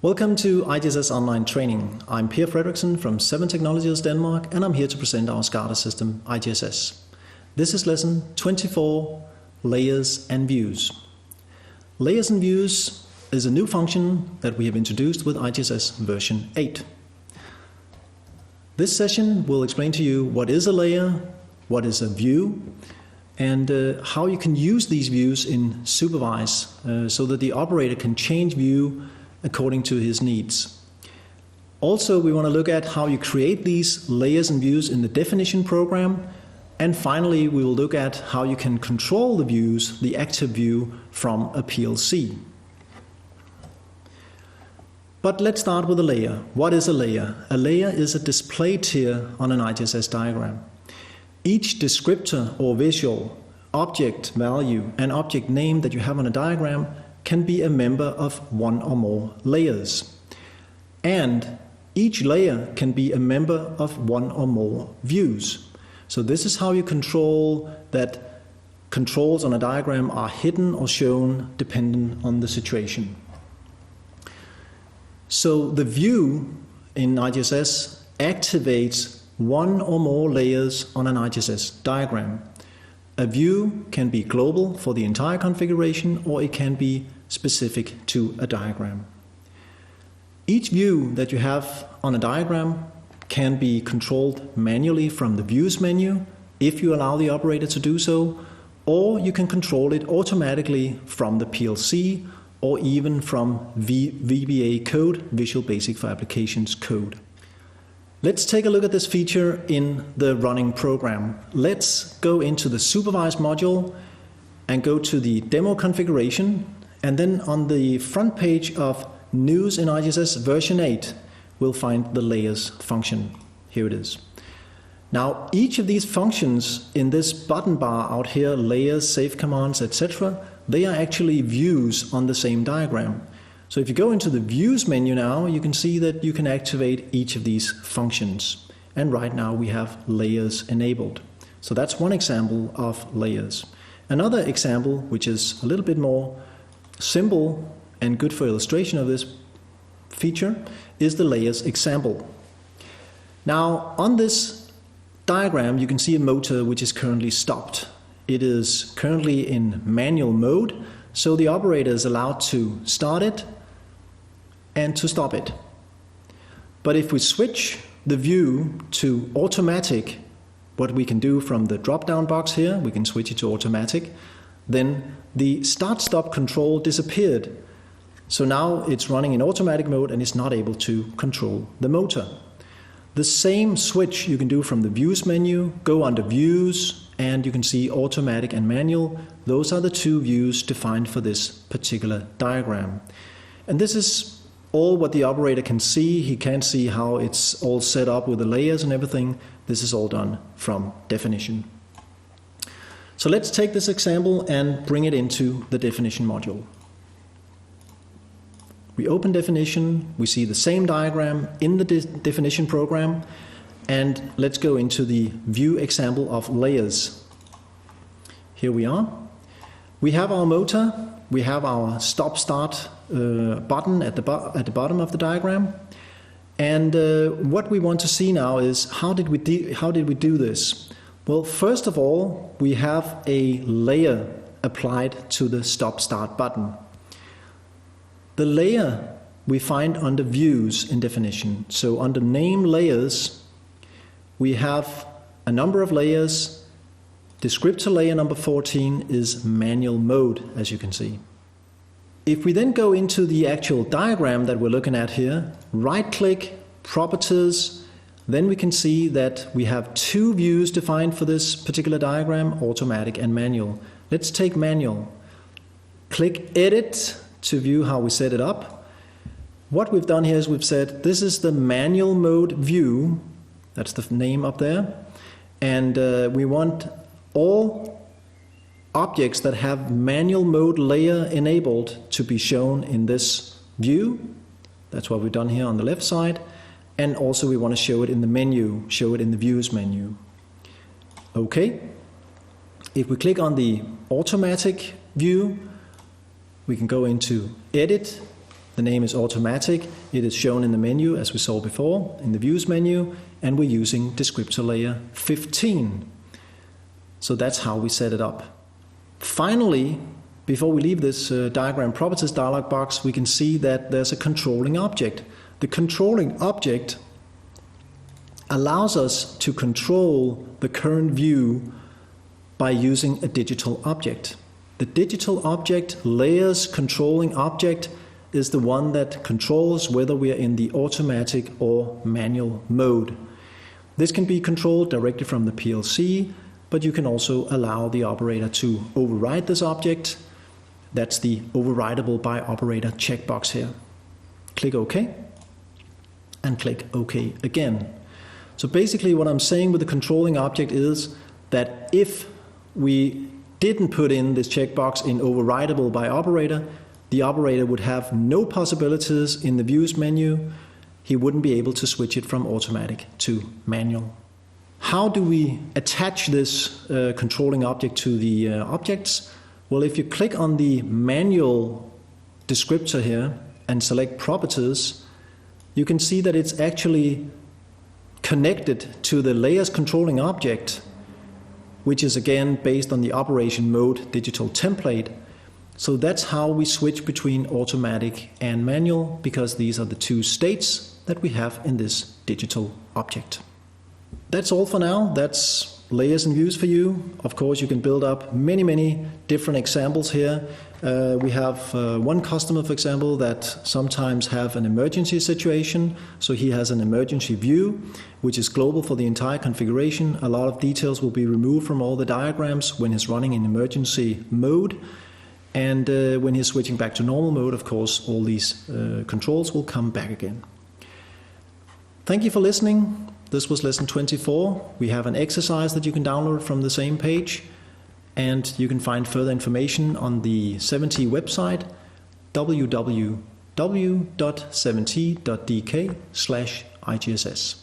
Welcome to IGSS online training. I'm Per Fredriksen from 7 Technologies Denmark, and I'm here to present our SCADA system, IGSS. This is lesson 24, Layers and Views. Layers and Views is a new function that we have introduced with IGSS version 8. This session will explain to you what is a layer, what is a view, and how you can use these views in supervise so that the operator can change view according to his needs. Also, we want to look at how you create these layers and views in the definition program. And finally, we will look at how you can control the views, the active view, from a PLC. But let's start with a layer. What is a layer? A layer is a display tier on an IGSS diagram. Each descriptor or visual, object value, and object name that you have on a diagram can be a member of one or more layers. And each layer can be a member of one or more views. So this is how you control that controls on a diagram are hidden or shown dependent on the situation. So the view in IGSS activates one or more layers on an IGSS diagram. A view can be global for the entire configuration, or it can be specific to a diagram. Each view that you have on a diagram can be controlled manually from the Views menu, if you allow the operator to do so, or you can control it automatically from the PLC, or even from VBA code, Visual Basic for Applications code. Let's take a look at this feature in the running program. Let's go into the Supervise module and go to the demo configuration, and then on the front page of News in IGSS version 8, we'll find the Layers function. Here it is. Now, each of these functions in this button bar out here, Layers, Save Commands, etc., they are actually views on the same diagram. So if you go into the Views menu now, you can see that you can activate each of these functions. And right now we have Layers enabled. So that's one example of layers. Another example, which is a little bit more simple and good for illustration of this feature, is the Layers example. Now, on this diagram, you can see a motor which is currently stopped. It is currently in manual mode, so the operator is allowed to start it and to stop it. But if we switch the view to automatic, what we can do from the drop-down box here, we can switch it to automatic, then the start-stop control disappeared. So now it's running in automatic mode and it's not able to control the motor. The same switch you can do from the Views menu, go under Views, and you can see automatic and manual. Those are the two views defined for this particular diagram. And this is all what the operator can see. He can't see how it's all set up with the layers and everything. This is all done from definition. So let's take this example and bring it into the definition module. We open definition, we see the same diagram in the definition program, and let's go into the view example of layers. Here we are. We have our motor, we have our stop-start button at the bottom of the diagram, and what we want to see now is how did we do this? Well, first of all, we have a layer applied to the stop-start button. The layer we find under Views in definition. So under Name Layers, we have a number of layers. Descriptor layer number 14 is manual mode, as you can see. If we then go into the actual diagram that we're looking at here, right-click, Properties, then we can see that we have two views defined for this particular diagram, automatic and manual. Let's take manual. Click Edit to view how we set it up. What we've done here is we've said this is the manual mode view, that's the name up there, and we want all objects that have manual mode layer enabled to be shown in this view. That's what we've done here on the left side, and also we want to show it in the menu, show it in the Views menu. Okay, if we click on the automatic view, we can go into Edit, The name is automatic. It is shown in the menu as we saw before, in the views menu, and we're using descriptor layer 15. So that's how we set it up. Finally, before we leave this diagram properties dialog box, we can see that there's a controlling object. The controlling object allows us to control the current view by using a digital object. The digital object, layers controlling object, is the one that controls whether we are in the automatic or manual mode. This can be controlled directly from the PLC, but you can also allow the operator to override this object. That's the overridable by operator checkbox here. Click OK, and click OK again. So basically what I'm saying with the controlling object is that if we didn't put in this checkbox in overridable by operator, the operator would have no possibilities in the views menu. He wouldn't be able to switch it from automatic to manual. How do we attach this controlling object to the objects? Well, if you click on the manual descriptor here and select properties, you can see that it's actually connected to the layers controlling object, which is again based on the operation mode digital template. So that's how we switch between automatic and manual, because these are the two states that we have in this digital object. That's all for now. That's layers and views for you. Of course, you can build up many different examples here. We have one customer, for example, that sometimes have an emergency situation. So he has an emergency view, which is global for the entire configuration. A lot of details will be removed from all the diagrams when he's running in emergency mode. And when he's switching back to normal mode, of course, all these controls will come back again. Thank you for listening. This was lesson 24. We have an exercise that you can download from the same page. And you can find further information on the 7T website, www.7t.dk/IGSS.